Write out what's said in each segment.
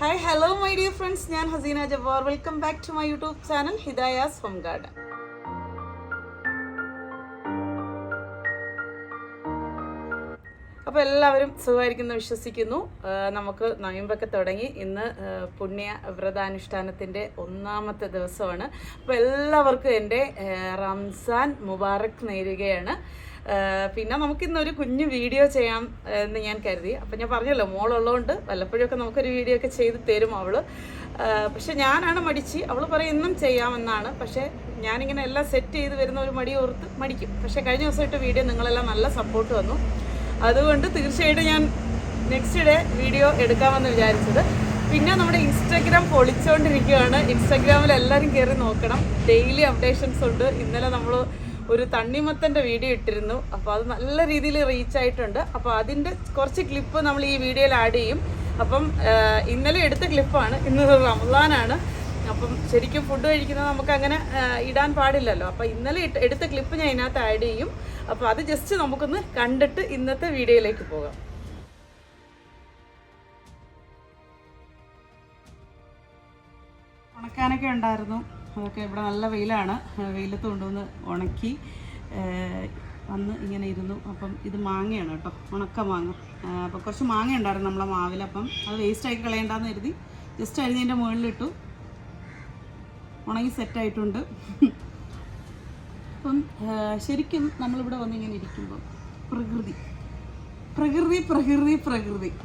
Hi, hello my dear friends. ഞാൻ Haseena Jabbar. Welcome back to my YouTube channel Hidaya's home garden. അപ്പോൾ എല്ലാവരും സുഖമായിരിക്കുന്നു വിശ്വസിക്കുന്നു. നമുക്ക് നോയമ്പൊക്കെ തുടങ്ങി. ഇന്ന് പുണ്യ വ്രതാനുഷ്ഠാനത്തിൻ്റെ ഒന്നാമത്തെ ദിവസമാണ്. അപ്പോൾ എല്ലാവർക്കും എൻ്റെ റംസാൻ മുബാറക് നേരുകയാണ്. പിന്നെ നമുക്കിന്നൊരു കുഞ്ഞു വീഡിയോ ചെയ്യാം എന്ന് ഞാൻ കരുതി. അപ്പം ഞാൻ പറഞ്ഞല്ലോ, മോളുള്ളതുകൊണ്ട് വല്ലപ്പോഴൊക്കെ നമുക്കൊരു വീഡിയോ ഒക്കെ ചെയ്ത് തരും അവൾ. പക്ഷെ ഞാനാണ് മടിച്ച്. അവൾ പറയും ഇന്നും ചെയ്യാമെന്നാണ്. പക്ഷേ ഞാനിങ്ങനെ എല്ലാം സെറ്റ് ചെയ്ത് വരുന്ന ഒരു മടി ഓർത്ത് മടിക്കും. പക്ഷേ കഴിഞ്ഞ ദിവസമായിട്ട് വീഡിയോ നിങ്ങളെല്ലാം നല്ല സപ്പോർട്ട് വന്നു. അതുകൊണ്ട് തീർച്ചയായിട്ടും ഞാൻ നെക്സ്റ്റ് ഡേ വീഡിയോ എടുക്കാമെന്ന് വിചാരിച്ചത്. പിന്നെ നമ്മുടെ ഇൻസ്റ്റാഗ്രാം പൊളിച്ചുകൊണ്ടിരിക്കുകയാണ്. ഇൻസ്റ്റാഗ്രാമിൽ എല്ലാവരും കയറി നോക്കണം. ഡെയിലി അപ്ഡേഷൻസ് ഉണ്ട്. ഇന്നലെ നമ്മൾ ഒരു തണ്ണിമത്തൻ്റെ വീഡിയോ ഇട്ടിരുന്നു. അപ്പോൾ അത് നല്ല രീതിയിൽ റീച്ച് ആയിട്ടുണ്ട്. അപ്പോൾ അതിൻ്റെ കുറച്ച് ക്ലിപ്പ് നമ്മൾ ഈ വീഡിയോയിൽ ആഡ് ചെയ്യും. അപ്പം ഇന്നലെ എടുത്ത ക്ലിപ്പാണ്. ഇന്ന് റമദാനാണ്. അപ്പം ശരിക്കും ഫുഡ് കഴിക്കുന്നത് നമുക്ക് അങ്ങനെ ഇടാൻ പാടില്ലല്ലോ. അപ്പോൾ ഇന്നലെ എടുത്ത ക്ലിപ്പ് ഞാൻ ഇതിനകത്ത് ആഡ് ചെയ്യും. അപ്പോൾ അത് ജസ്റ്റ് നമുക്കൊന്ന് കണ്ടിട്ട് ഇന്നത്തെ വീഡിയോയിലേക്ക് പോകാം. ഉണക്കാനൊക്കെ ഉണ്ടായിരുന്നു. അതൊക്കെ ഇവിടെ നല്ല വെയിലാണ്. വെയിലത്ത് കൊണ്ടുവന്ന് ഉണക്കി വന്ന് ഇങ്ങനെ ഇരുന്നു. അപ്പം ഇത് മാങ്ങയാണ് കേട്ടോ, ഉണക്ക മാങ്ങ. അപ്പോൾ കുറച്ച് മാങ്ങ ഉണ്ടായിരുന്നു നമ്മളെ മാവിൽ. അപ്പം അത് വേസ്റ്റാക്കി കളയണ്ടെന്ന് കരുതി ജസ്റ്റ് അരിഞ്ഞതിൻ്റെ മുകളിലിട്ടു. ഉണങ്ങി സെറ്റായിട്ടുണ്ട്. അപ്പം ശരിക്കും നമ്മളിവിടെ വന്നിങ്ങനെ ഇരിക്കുമ്പോൾ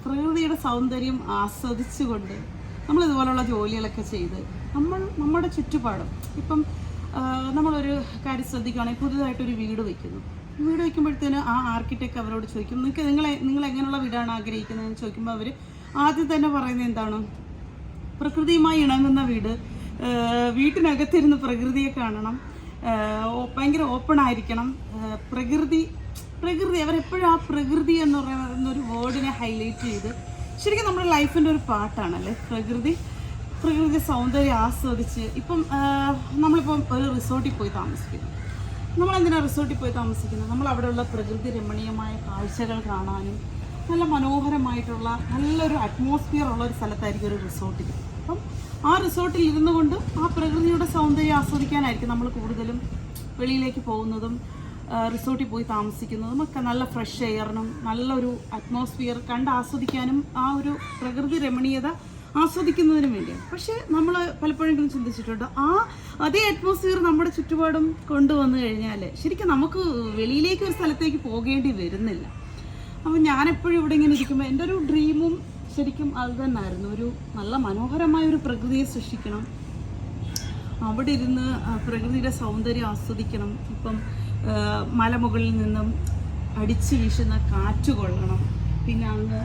പ്രകൃതിയുടെ സൗന്ദര്യം ആസ്വദിച്ചുകൊണ്ട് നമ്മളിതുപോലുള്ള ജോലികളൊക്കെ ചെയ്ത് നമ്മുടെ ചുറ്റുപാടും ഇപ്പം നമ്മളൊരു കാര്യം ശ്രദ്ധിക്കുകയാണെങ്കിൽ പുതുതായിട്ടൊരു വീട് വയ്ക്കുമ്പോഴത്തേന് ആ ആർക്കിടെക്ട് അവരോട് ചോദിക്കും, നിങ്ങൾ എങ്ങനെയുള്ള വീടാണ് ആഗ്രഹിക്കുന്നതെന്ന് ചോദിക്കുമ്പോൾ അവർ ആദ്യം തന്നെ പറയുന്നത് എന്താണ്? പ്രകൃതിയുമായി ഇണങ്ങുന്ന വീട്, വീട്ടിനകത്തിരുന്ന് പ്രകൃതിയെ കാണണം, ഭയങ്കര ഓപ്പൺ ആയിരിക്കണം, പ്രകൃതി അവരെപ്പോഴും ആ പ്രകൃതി എന്ന് പറയുന്നൊരു വേർഡിനെ ഹൈലൈറ്റ് ചെയ്ത് ശരിക്കും നമ്മുടെ ലൈഫിൻ്റെ ഒരു പാർട്ടാണല്ലേ പ്രകൃതി സൗന്ദര്യം ആസ്വദിച്ച്. ഇപ്പം നമ്മളിപ്പം ഒരു റിസോർട്ടിൽ പോയി താമസിക്കുന്നു. നമ്മളെന്തിനാണ് റിസോർട്ടിൽ പോയി താമസിക്കുന്നത്? നമ്മൾ അവിടെയുള്ള പ്രകൃതി രമണീയമായ കാഴ്ചകൾ കാണാനും നല്ല മനോഹരമായിട്ടുള്ള നല്ലൊരു അറ്റ്മോസ്ഫിയർ ഉള്ള ഒരു സ്ഥലത്തായിരിക്കും ഒരു റിസോർട്ടിൽ. അപ്പം ആ റിസോർട്ടിൽ ഇരുന്നു കൊണ്ട് ആ പ്രകൃതിയുടെ സൗന്ദര്യം ആസ്വദിക്കാനായിരിക്കും നമ്മൾ കൂടുതലും വെളിയിലേക്ക് പോകുന്നതും റിസോർട്ടിൽ പോയി താമസിക്കുന്നതും ഒക്കെ. നല്ല ഫ്രഷ് എയറിനും നല്ലൊരു അറ്റ്മോസ്ഫിയർ കണ്ട് ആസ്വദിക്കാനും ആ ഒരു പ്രകൃതി രമണീയത ആസ്വദിക്കുന്നതിനും വേണ്ടിയാണ്. പക്ഷേ നമ്മൾ പലപ്പോഴെങ്കിലും ചിന്തിച്ചിട്ടുണ്ട്, അതേ അറ്റ്മോസ്ഫിയർ നമ്മുടെ ചുറ്റുപാടും കൊണ്ടുവന്നു കഴിഞ്ഞാൽ ശരിക്കും നമുക്ക് വെളിയിലേക്ക് ഒരു സ്ഥലത്തേക്ക് പോകേണ്ടി വരുന്നില്ല. അപ്പം ഞാനെപ്പോഴും ഇവിടെ ഇങ്ങനെ ഇരിക്കുമ്പോൾ എൻ്റെ ഒരു ഡ്രീമും ശരിക്കും അത് തന്നെയായിരുന്നു. ഒരു നല്ല മനോഹരമായൊരു പ്രകൃതിയെ സൃഷ്ടിക്കണം, അവിടെ ഇരുന്ന് പ്രകൃതിയുടെ സൗന്ദര്യം ആസ്വദിക്കണം. ഇപ്പം മലമുകളിൽ നിന്നും അടിച്ചു വീശുന്ന കാറ്റ് കൊള്ളണം. പിന്നെ അങ്ങ്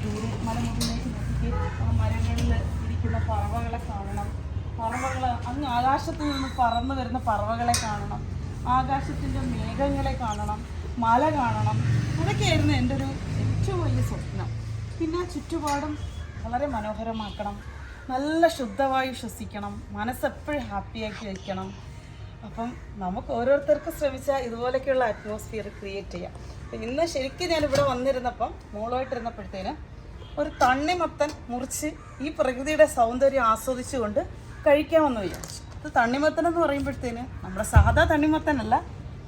ദൂരെ മലമുകളിലേക്ക് നോക്കി ആ മരങ്ങളിൽ ഇരിക്കുന്ന പറവകളെ കാണണം. അങ്ങ് ആകാശത്ത് നിന്ന് പറന്നു വരുന്ന പറവകളെ കാണണം, ആകാശത്തിൻ്റെ മേഘങ്ങളെ കാണണം, മല കാണണം. അതൊക്കെയായിരുന്നു എൻ്റെ ഒരു ഏറ്റവും വലിയ സ്വപ്നം. പിന്നെ ചുറ്റുപാടും വളരെ മനോഹരമാക്കണം, നല്ല ശുദ്ധവായു ശ്വസിക്കണം, മനസ്സെപ്പോഴും ഹാപ്പിയാക്കി വയ്ക്കണം. അപ്പം നമുക്ക് ഓരോരുത്തർക്കും ശ്രമിച്ചാൽ ഇതുപോലെയൊക്കെയുള്ള അറ്റ്മോസ്ഫിയർ ക്രിയേറ്റ് ചെയ്യാം. ഇന്ന് ശരിക്കും ഞാനിവിടെ വന്നിരുന്നപ്പം മോളുമായിട്ടിരുന്നപ്പോഴത്തേന് ഒരു തണ്ണിമത്തൻ മുറിച്ച് ഈ പ്രകൃതിയുടെ സൗന്ദര്യം ആസ്വദിച്ചുകൊണ്ട് കഴിക്കാമെന്ന് വിചാരിച്ചു. ഇത് തണ്ണിമത്തൻ എന്ന് പറയുമ്പോഴത്തേന് നമ്മുടെ സാധാ തണ്ണിമത്തനല്ല,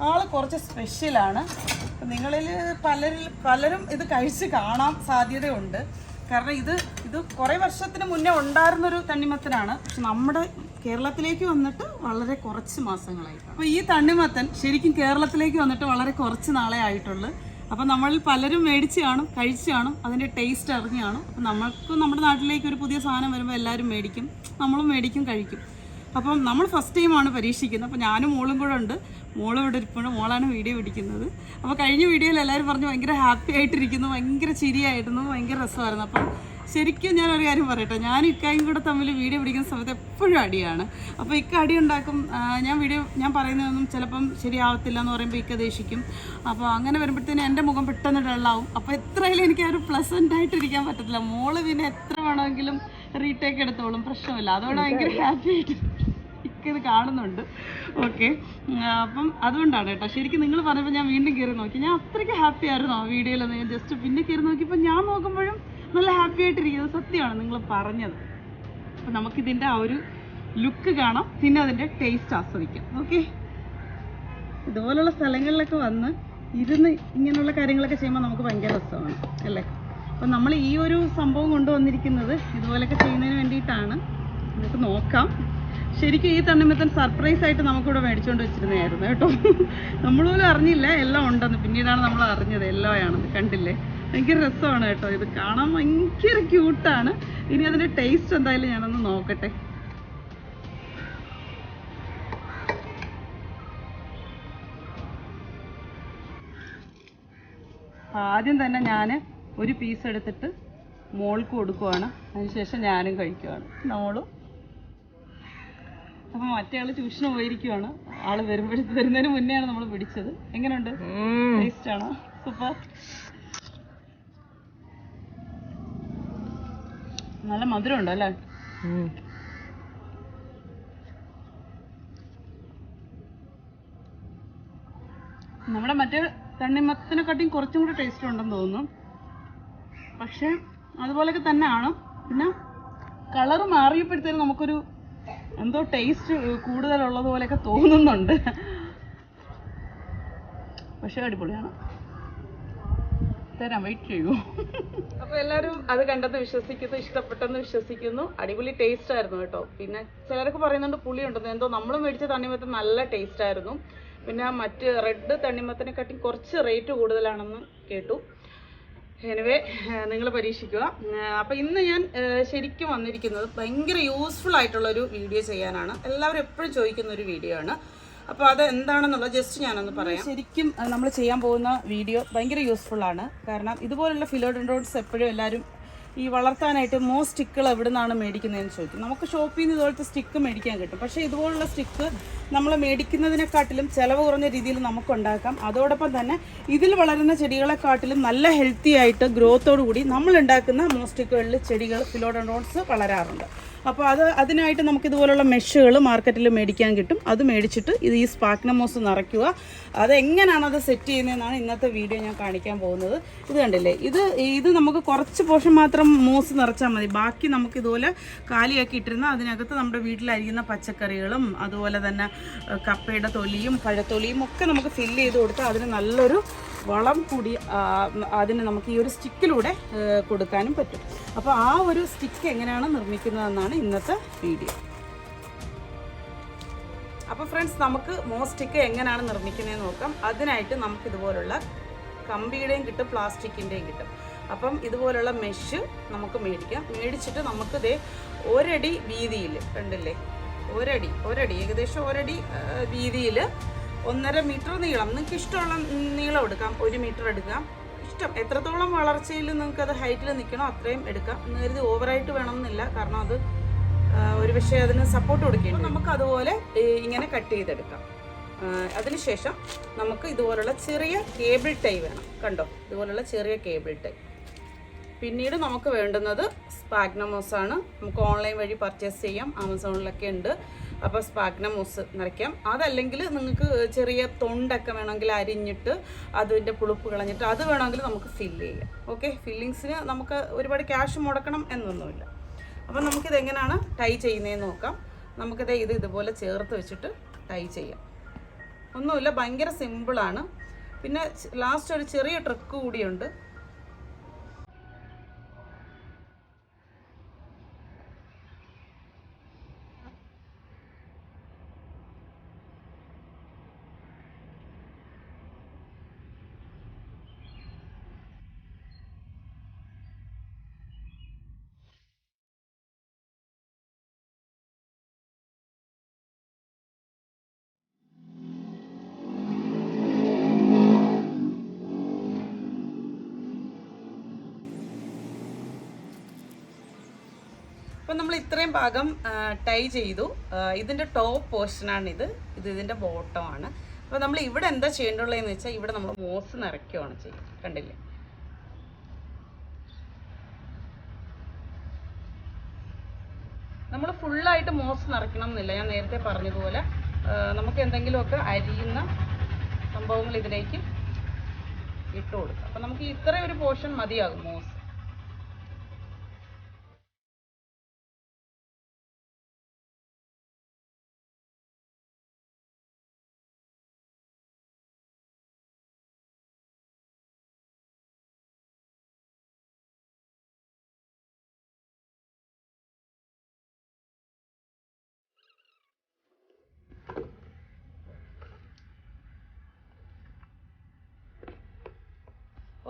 ആൾ കുറച്ച് സ്പെഷ്യലാണ്. നിങ്ങളിൽ പലരും ഇത് കഴിച്ച് കാണാൻ സാധ്യതയുണ്ട്. കാരണം ഇത് കുറേ വർഷത്തിന് മുന്നേ ഉണ്ടായിരുന്നൊരു തണ്ണിമത്തനാണ്. പക്ഷെ നമ്മുടെ കേരളത്തിലേക്ക് വന്നിട്ട് വളരെ കുറച്ച് മാസങ്ങളായി. അപ്പോൾ ഈ തണ്ണിമത്തൻ ശരിക്കും കേരളത്തിലേക്ക് വന്നിട്ട് വളരെ കുറച്ച് നാളെ ആയിട്ടുള്ളൂ. അപ്പം നമ്മളിൽ പലരും മേടിച്ച് കാണും, കഴിച്ച് കാണും, അതിൻ്റെ ടേസ്റ്റ് അറിഞ്ഞ് കാണും. അപ്പം നമ്മൾക്കും നമ്മുടെ നാട്ടിലേക്ക് ഒരു പുതിയ സാധനം വരുമ്പോൾ എല്ലാവരും മേടിക്കും, നമ്മളും മേടിക്കും, കഴിക്കും. അപ്പം നമ്മൾ ഫസ്റ്റ് ടൈമാണ് പരീക്ഷിക്കുന്നത്. അപ്പോൾ ഞാനും മോളും കൂടെ ഉണ്ട്. മോളും ഇവിടെ ഇരിപ്പുണ്ട്. മോളാണ് വീഡിയോ പിടിക്കുന്നത്. അപ്പോൾ കഴിഞ്ഞ വീഡിയോയിൽ എല്ലാവരും പറഞ്ഞു ഭയങ്കര ഹാപ്പി ആയിട്ടിരിക്കുന്നു, ഭയങ്കര ചിരിയായിരുന്നു, ഭയങ്കര രസമായിരുന്നു. അപ്പം ശരിക്കും ഞാനൊരു കാര്യം പറയട്ടെ, ഞാൻ ഇക്കായും കൂടെ തമ്മിൽ വീഡിയോ പിടിക്കുന്ന സമയത്ത് എപ്പോഴും അടിയാണ്. അപ്പോൾ ഇക്ക അടി ഉണ്ടാക്കും. ഞാൻ പറയുന്നതൊന്നും ചിലപ്പം ശരിയാവത്തില്ല എന്ന് പറയുമ്പോൾ ഇക്ക ദേഷിക്കും. അപ്പോൾ അങ്ങനെ വരുമ്പോഴത്തേനും എൻ്റെ മുഖം പെട്ടെന്ന് ഡള്ളാവും. അപ്പോൾ എത്രയായാലും എനിക്ക് ആ ഒരു പ്ലസൻ്റ് ആയിട്ടിരിക്കാൻ പറ്റത്തില്ല. മോള് പിന്നെ എത്ര വേണമെങ്കിലും റീടേക്ക് എടുത്തോളും, പ്രശ്നമില്ല. അതോടെ ഭയങ്കര ഹാപ്പി ആയിട്ട് ഇത് കാണുന്നുണ്ട്. ഓക്കെ, അപ്പം അതുകൊണ്ടാണ് കേട്ടോ. ശരിക്കും നിങ്ങൾ പറഞ്ഞപ്പോൾ ഞാൻ വീണ്ടും കയറി നോക്കി. ഞാൻ അത്രയ്ക്ക് ഹാപ്പി ആയിരുന്നു ആ വീഡിയോയിലൊന്ന്. ഞാൻ ജസ്റ്റ് പിന്നെ കയറി നോക്കിയപ്പോൾ ഞാൻ നോക്കുമ്പോഴും നല്ല ഹാപ്പി ആയിട്ടിരിക്കുന്നത് സത്യമാണ് നിങ്ങൾ പറഞ്ഞത്. അപ്പം നമുക്കിതിൻ്റെ ആ ഒരു ലുക്ക് കാണാം, പിന്നെ അതിൻ്റെ ടേസ്റ്റ് ആസ്വദിക്കാം. ഓക്കെ, ഇതുപോലുള്ള സ്ഥലങ്ങളിലൊക്കെ വന്ന് ഇരുന്ന് ഇങ്ങനെയുള്ള കാര്യങ്ങളൊക്കെ ചെയ്യുമ്പോൾ നമുക്ക് ഭയങ്കര രസമാണ് അല്ലേ. അപ്പം നമ്മൾ ഈ ഒരു സംഭവം കൊണ്ടുവന്നിരിക്കുന്നത് ഇതുപോലെയൊക്കെ ചെയ്യുന്നതിന് വേണ്ടിയിട്ടാണ്. നമുക്ക് നോക്കാം. ശരിക്കും ഈ തണ്ണിമത്തൻ സർപ്രൈസ് ആയിട്ട് നമുക്കിവിടെ മേടിച്ചുകൊണ്ട് വെച്ചിരുന്നതായിരുന്നു കേട്ടോ. നമ്മൾ പോലും അറിഞ്ഞില്ല എല്ലാം ഉണ്ടെന്ന്. പിന്നീടാണ് നമ്മൾ അറിഞ്ഞത് എല്ലോ ആണെന്ന്. കണ്ടില്ലേ, ഭയങ്കര രസമാണ് കേട്ടോ. ഇത് കാണാൻ ഭയങ്കര ക്യൂട്ടാണ്. ഇനി അതിൻ്റെ ടേസ്റ്റ് എന്തായാലും ഞാനൊന്ന് നോക്കട്ടെ. ആദ്യം തന്നെ ഞാൻ ഒരു പീസ് എടുത്തിട്ട് മോൾക്ക് കൊടുക്കുവാണ്, അതിനുശേഷം ഞാനും കഴിക്കുവാണ്. മോളും അപ്പം മറ്റേ ആള് ട്യൂഷന് പോയിരിക്കുവാണ്. ആള് വരുന്നതിന് മുന്നെയാണ് നമ്മൾ പിടിച്ചത്. എങ്ങനെയുണ്ട്? ടേസ്റ്റ് ആണോ? സൂപ്പർ. നല്ല മധുരം ഉണ്ടോ അല്ലേ? നമ്മുടെ മറ്റേ തണ്ണിമത്തനെക്കാട്ടിയും കുറച്ചും കൂടി ടേസ്റ്റ് ഉണ്ടെന്ന് തോന്നുന്നു. പക്ഷെ അതുപോലെയൊക്കെ തന്നെയാണ്. പിന്നെ കളറ് മാറിയപ്പോഴത്തേനും നമുക്കൊരു എന്തോ ടേസ്റ്റ് കൂടുതലുള്ളത് പോലെയൊക്കെ തോന്നുന്നുണ്ട്. പക്ഷെ അടിപൊളിയാണ്. തരാം, വെയിറ്റ് ചെയ്യൂ. അപ്പോൾ എല്ലാവരും അത് കണ്ടെന്ന് വിശ്വസിക്കുന്നു, ഇഷ്ടപ്പെട്ടെന്ന് വിശ്വസിക്കുന്നു. അടിപൊളി ടേസ്റ്റ് ആയിരുന്നു കേട്ടോ. പിന്നെ ചിലരൊക്കെ പറയുന്നുണ്ട് പുളി ഉണ്ടെന്ന്. എന്തോ നമ്മൾ മേടിച്ച തണ്ണിമത്തൻ നല്ല ടേസ്റ്റ് ആയിരുന്നു. പിന്നെ മറ്റ് റെഡ് തണ്ണിമത്തനെക്കാട്ടി കുറച്ച് റേറ്റ് കൂടുതലാണെന്ന് കേട്ടു. എനിവേ, നിങ്ങൾ പരീക്ഷിക്കുക. അപ്പോൾ ഇന്ന് ഞാൻ ശരിക്കും വന്നിരിക്കുന്നത് ഭയങ്കര യൂസ്ഫുൾ ആയിട്ടുള്ളൊരു വീഡിയോ ചെയ്യാനാണ്. എല്ലാവരും എപ്പോഴും ചോദിക്കുന്ന ഒരു വീഡിയോ ആണ്. അപ്പോൾ അത് എന്താണെന്നുള്ളത് ജസ്റ്റ് ഞാനൊന്ന് പറയാം. ശരിക്കും നമ്മൾ ചെയ്യാൻ പോകുന്ന വീഡിയോ ഭയങ്കര യൂസ്ഫുൾ ആണ്. കാരണം ഇതുപോലുള്ള ഫിലോഡെൻഡ്രോൺസ് എപ്പോഴും എല്ലാവരും ഈ വളർത്താനായിട്ട് സ്റ്റിക്കുകൾ എവിടെ നിന്നാണ് മേടിക്കുന്നതെന്ന് ചോദിക്കും. നമുക്ക് ഷോപ്പിൽ നിന്ന് ഇതുപോലത്തെ സ്റ്റിക്ക് മേടിക്കാൻ കിട്ടും. പക്ഷേ ഇതുപോലുള്ള സ്റ്റിക്ക് നമ്മൾ മേടിക്കുന്നതിനെക്കാട്ടിലും ചിലവ് കുറഞ്ഞ രീതിയിൽ നമുക്ക് ഉണ്ടാക്കാം. അതോടൊപ്പം തന്നെ ഇതിൽ വളരുന്ന ചെടികളെക്കാട്ടിലും നല്ല ഹെൽത്തി ആയിട്ട് ഗ്രോത്തോടു കൂടി നമ്മൾ ഉണ്ടാക്കുന്ന സ്റ്റിക്കുകളിൽ ചെടികൾ ഫിലോഡെൻഡ്രോൺസ് വളരാറുണ്ട്. അപ്പോൾ അതിനായിട്ട് നമുക്ക് ഇതുപോലുള്ള മെഷുകൾ മാർക്കറ്റിൽ മേടിക്കാൻ കിട്ടും. അത് മേടിച്ചിട്ട് ഈ സ്പാഗ്നം മോസ് നിറയ്ക്കുക. അതെങ്ങനെയാണ് അത് സെറ്റ് ചെയ്യുന്നതെന്നാണ് ഇന്നത്തെ വീഡിയോ ഞാൻ കാണിക്കാൻ പോകുന്നത്. ഇത് കണ്ടില്ലേ, ഇത് നമുക്ക് കുറച്ച് പോർഷൻ മാത്രം മോസ് നിറച്ചാൽ മതി. ബാക്കി നമുക്ക് ഇതുപോലെ കാലിയാക്കി ഇട്ടിരുന്ന അതിനകത്ത് നമ്മുടെ വീട്ടിലരിയുന്ന പച്ചക്കറികളും അതുപോലെ തന്നെ കപ്പയുടെ തൊലിയും പഴത്തൊലിയും ഒക്കെ നമുക്ക് ഫില്ല് ചെയ്ത് കൊടുത്താൽ അതിന് നല്ലൊരു വളം കൂടി അതിന് നമുക്ക് ഈ ഒരു സ്റ്റിക്കിലൂടെ കൊടുക്കാനും പറ്റും. അപ്പോൾ ആ ഒരു സ്റ്റിക്ക് എങ്ങനെയാണ് നിർമ്മിക്കുന്നതെന്നാണ് ഇന്നത്തെ വീഡിയോ. അപ്പോൾ ഫ്രണ്ട്സ്, നമുക്ക് സ്റ്റിക്ക് എങ്ങനെയാണ് നിർമ്മിക്കുന്നതെന്ന് നോക്കാം. അതിനായിട്ട് നമുക്ക് ഇതുപോലുള്ള കമ്പിയുടെയും കിട്ടും പ്ലാസ്റ്റിക്കിൻ്റെയും കിട്ടും. അപ്പം ഇതുപോലുള്ള മെഷ് നമുക്ക് മേടിച്ചിട്ട് നമുക്കിത് ഒരടി വീതിയിൽ, കണ്ടില്ലേ, ഒരടി ഏകദേശം ഒരടി വീതിയിൽ 1.5 മീറ്റർ നീളം, നിങ്ങൾക്ക് ഇഷ്ടമുള്ള നീളം എടുക്കാം. 1 മീറ്റർ എടുക്കാം. ഇഷ്ടം എത്രത്തോളം വളർച്ചയിൽ നിങ്ങൾക്ക് അത് ഹൈറ്റിൽ നിൽക്കണോ അത്രയും എടുക്കാം. എന്ന് കരുതി ഓവറായിട്ട് വേണമെന്നില്ല, കാരണം അത് ഒരു പക്ഷേ അതിന് സപ്പോർട്ട് കൊടുക്കേണ്ടി. നമുക്ക് അതുപോലെ ഇങ്ങനെ കട്ട് ചെയ്തെടുക്കാം. അതിനുശേഷം നമുക്ക് ഇതുപോലുള്ള ചെറിയ കേബിൾ ടൈ വേണം. കണ്ടോ, ഇതുപോലുള്ള ചെറിയ കേബിൾ ടൈ. പിന്നീട് നമുക്ക് വേണ്ടുന്നത് സ്പാഗ്നം മോസാണ്. നമുക്ക് ഓൺലൈൻ വഴി പർച്ചേസ് ചെയ്യാം, ആമസോണിലൊക്കെ ഉണ്ട്. അപ്പോൾ സ്പാഗ്നം മോസ് നിറയ്ക്കാം. അതല്ലെങ്കിൽ നിങ്ങൾക്ക് ചെറിയ തൊണ്ടൊക്കെ വേണമെങ്കിൽ അരിഞ്ഞിട്ട് അതിൻ്റെ പുളിപ്പ് കളഞ്ഞിട്ട് അത് വേണമെങ്കിൽ നമുക്ക് ഫില്ല് ചെയ്യാം. ഓക്കെ, ഫില്ലിങ്സിന് നമുക്ക് ഒരുപാട് ക്യാഷ് മുടക്കണം എന്നൊന്നുമില്ല. അപ്പം നമുക്കിതെങ്ങനെയാണ് ടൈ ചെയ്യുന്നതെന്ന് നോക്കാം. നമുക്കിത് ഇതുപോലെ ചേർത്ത് വെച്ചിട്ട് ടൈ ചെയ്യാം. ഒന്നുമില്ല, ഭയങ്കര സിമ്പിളാണ്. പിന്നെ ലാസ്റ്റ് ഒരു ചെറിയ ട്രിക്ക് കൂടിയുണ്ട്. അപ്പം നമ്മൾ ഇത്രയും ഭാഗം ടൈ ചെയ്തു. ഇതിൻ്റെ ടോപ്പ് പോർഷനാണിത്, ഇതിൻ്റെ ബോട്ടമാണ്. അപ്പോൾ നമ്മൾ ഇവിടെ എന്താ ചെയ്യേണ്ടുള്ളതെന്ന് വെച്ചാൽ ഇവിടെ നമ്മൾ മോസ് നിറയ്ക്കുകയാണ് ചെയ്യുന്നത്. കണ്ടില്ലേ, നമ്മൾ ഫുള്ളായിട്ട് മോസ് നിറയ്ക്കണം എന്നില്ല. ഞാൻ നേരത്തെ പറഞ്ഞതുപോലെ നമുക്ക് എന്തെങ്കിലുമൊക്കെ അരിയുന്ന സംഭവങ്ങൾ ഇതിലേക്ക് ഇട്ട് കൊടുക്കാം. അപ്പം നമുക്ക് ഇത്രയും ഒരു പോർഷൻ മതിയാകും മോസ്.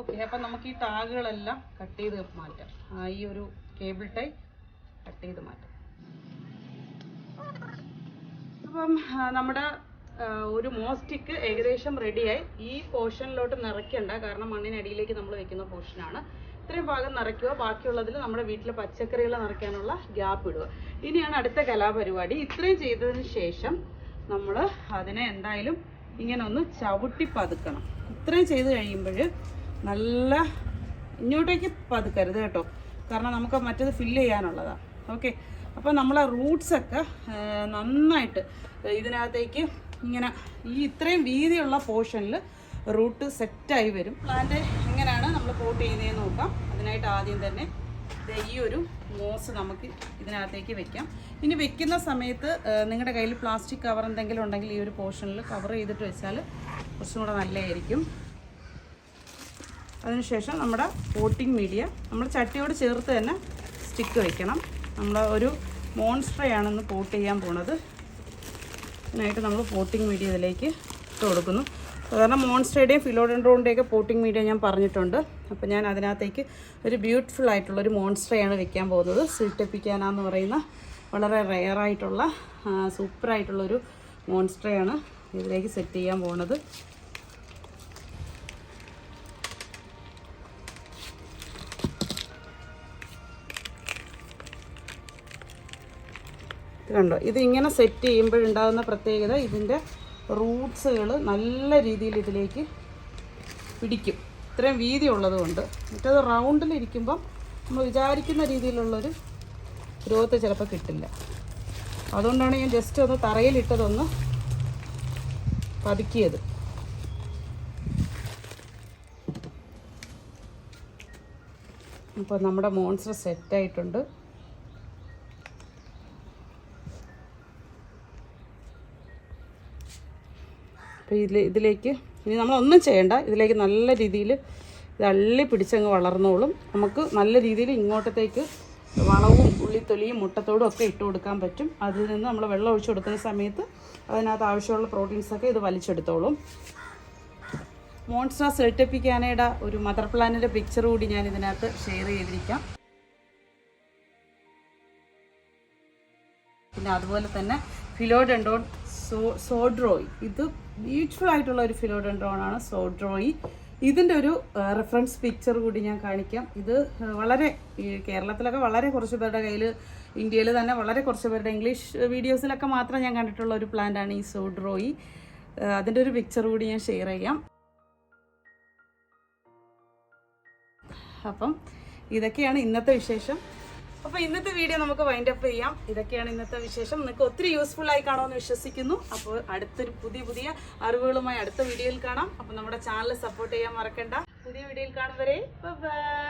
ഓക്കെ, അപ്പം നമുക്ക് ഈ ടാഗുകളെല്ലാം കട്ട് ചെയ്ത് മാറ്റാം. ഈ ഒരു കേബിൾ ടൈ കട്ട് ചെയ്ത് മാറ്റാം. അപ്പം നമ്മുടെ ഒരു മോസ്റ്റിക്ക് ഏകദേശം റെഡിയായി. ഈ പോർഷനിലോട്ട് നിറയ്ക്കണ്ട, കാരണം മണ്ണിനടിയിലേക്ക് നമ്മൾ വെക്കുന്ന പോർഷനാണ്. ഇത്രയും ഭാഗം നിറയ്ക്കുക, ബാക്കിയുള്ളതിൽ നമ്മുടെ വീട്ടിലെ പച്ചക്കറികൾ നിറയ്ക്കാനുള്ള ഗ്യാപ്പ് ഇടുക. ഇനിയാണ് അടുത്ത കലാപരിപാടി. ഇത്രയും ചെയ്തതിന് ശേഷം നമ്മൾ അതിനെ എന്തായാലും ഇങ്ങനെ ഒന്ന് ചവിട്ടി പതുക്കണം. ഇത്രയും ചെയ്ത് കഴിയുമ്പോൾ നല്ല ഇങ്ങോട്ടേക്ക് പതുക്കരുത് കേട്ടോ, കാരണം നമുക്ക് മറ്റേത് ഫില്ല് ചെയ്യാനുള്ളതാണ്. ഓക്കെ, അപ്പോൾ നമ്മളെ റൂട്ട്സൊക്കെ നന്നായിട്ട് ഇതിനകത്തേക്ക് ഇങ്ങനെ ഈ ഇത്രയും വീതിയുള്ള പോർഷനിൽ റൂട്ട് സെറ്റായി വരും. പ്ലാന്റ് എങ്ങനെയാണ് നമ്മൾ പോട്ട് ചെയ്യുന്നതെന്ന് നോക്കാം. അതിനായിട്ട് ആദ്യം തന്നെ ഈ ഒരു മോസ് നമുക്ക് ഇതിനകത്തേക്ക് വെക്കാം. ഇനി വെക്കുന്ന സമയത്ത് നിങ്ങളുടെ കയ്യിൽ പ്ലാസ്റ്റിക് കവർ എന്തെങ്കിലും ഉണ്ടെങ്കിൽ ഈ ഒരു പോർഷനിൽ കവർ ചെയ്തിട്ട് വെച്ചാൽ കുറച്ചും കൂടെ നല്ലതായിരിക്കും. അതിനുശേഷം നമ്മുടെ പോട്ടിംഗ് മീഡിയ നമ്മൾ ചട്ടിയോട് ചേർത്ത് തന്നെ സ്റ്റിക്ക് വെക്കണം. നമ്മൾ ഒരു മോൺസ്ട്രയാണെന്ന് പോട്ട് ചെയ്യാൻ പോണത്. അതിനായിട്ട് നമ്മൾ പോട്ടിംഗ് മീഡിയ ഇതിലേക്ക് ഇട്ട് കൊടുക്കുന്നു. സാധാരണ മോൺസ്റ്ററുടെയും ഫിലോഡെൻഡ്രോണിൻ്റെയൊക്കെ പോട്ടിംഗ് മീഡിയ ഞാൻ പറഞ്ഞിട്ടുണ്ട്. അപ്പോൾ ഞാൻ അതിനകത്തേക്ക് ഒരു ബ്യൂട്ടിഫുൾ ആയിട്ടുള്ളൊരു മോൺസ്റ്ററയാണ് വെക്കാൻ പോകുന്നത്. സിൽടെപ്പിക്കാന എന്ന് പറയുന്ന വളരെ റെയറായിട്ടുള്ള സൂപ്പറായിട്ടുള്ളൊരു മോൺസ്റ്ററയാണ് ഇതിലേക്ക് സെറ്റ് ചെയ്യാൻ പോകുന്നത്. ഇത് കണ്ടോ, ഇതിങ്ങനെ സെറ്റ് ചെയ്യുമ്പോഴുണ്ടാകുന്ന പ്രത്യേകത ഇതിൻ്റെ റൂട്ട്സുകൾ നല്ല രീതിയിൽ ഇതിലേക്ക് പിടിക്കും. ഇത്രയും വീതി ഉള്ളത് കൊണ്ട്. മറ്റേത് റൗണ്ടിലിരിക്കുമ്പം നമ്മൾ വിചാരിക്കുന്ന രീതിയിലുള്ളൊരു ഗ്രോത്ത് ചിലപ്പോൾ കിട്ടില്ല. അതുകൊണ്ടാണ് ഞാൻ ജസ്റ്റ് ഒന്ന് തറയിലിട്ടതൊന്ന് പതുക്കിയത്. അപ്പോൾ നമ്മുടെ മോൺസ്റ്റർ സെറ്റായിട്ടുണ്ട്. അപ്പോൾ ഇതിലേക്ക് ഇനി നമ്മളൊന്നും ചെയ്യണ്ട. ഇതിലേക്ക് നല്ല രീതിയിൽ ഇത് അള്ളി പിടിച്ചങ്ങ് വളർന്നോളും. നമുക്ക് നല്ല രീതിയിൽ ഇങ്ങോട്ടത്തേക്ക് വളവും ഉള്ളിത്തൊലിയും മുട്ടത്തോടും ഒക്കെ ഇട്ട് കൊടുക്കാൻ പറ്റും. അതിൽ നിന്ന് നമ്മൾ വെള്ളം ഒഴിച്ചു കൊടുക്കുന്ന സമയത്ത് അതിനകത്ത് ആവശ്യമുള്ള പ്രോട്ടീൻസൊക്കെ ഇത് വലിച്ചെടുത്തോളും. മോൺസ്റ്റർ സിൽടെപ്പിക്കാനയുടെ ഒരു മദർ പ്ലാന്റിൻ്റെ പിക്ചർ കൂടി ഞാൻ ഇതിനകത്ത് ഷെയർ ചെയ്തിരിക്കാം. പിന്നെ അതുപോലെ തന്നെ ഫിലോഡെൻഡ്രോൺ സോഡ്രോയി, ഇത് ബ്യൂട്ടിഫുൾ ആയിട്ടുള്ള ഒരു ഫിലോഡെൻഡ്രോൺ ആണ് സോഡ്രോയി. ഇതിൻ്റെ ഒരു റെഫറൻസ് പിക്ചർ കൂടി ഞാൻ കാണിക്കാം. ഇത് വളരെ കേരളത്തിലൊക്കെ വളരെ കുറച്ച് പേരുടെ കയ്യിൽ, ഇന്ത്യയിൽ തന്നെ വളരെ കുറച്ച് പേരുടെ ഇംഗ്ലീഷ് വീഡിയോസിലൊക്കെ മാത്രം ഞാൻ കണ്ടിട്ടുള്ള ഒരു പ്ലാന്റ് ആണ് ഈ സോഡ്രോയി. അതിൻ്റെ ഒരു പിക്ചർ കൂടി ഞാൻ ഷെയർ ചെയ്യാം. അപ്പം ഇതൊക്കെയാണ് ഇന്നത്തെ വിശേഷം. അപ്പോൾ ഇന്നത്തെ വീഡിയോ നമുക്ക് വൈൻഡ് അപ്പ് ചെയ്യാം. ഇതൊക്കെയാണ് ഇന്നത്തെ വിശേഷം. നിങ്ങൾക്ക് ഒത്തിരി യൂസ്ഫുൾ ആയി കാണുമെന്ന് വിശ്വസിക്കുന്നു. അപ്പോൾ അടുത്തൊരു പുതിയ അറിവുകളുമായി അടുത്ത വീഡിയോയിൽ കാണാം. അപ്പോൾ നമ്മുടെ ചാനൽ സപ്പോർട്ട് ചെയ്യാൻ മറക്കണ്ട. പുതിയ വീഡിയോയിൽ കാണും വരെ ബൈ.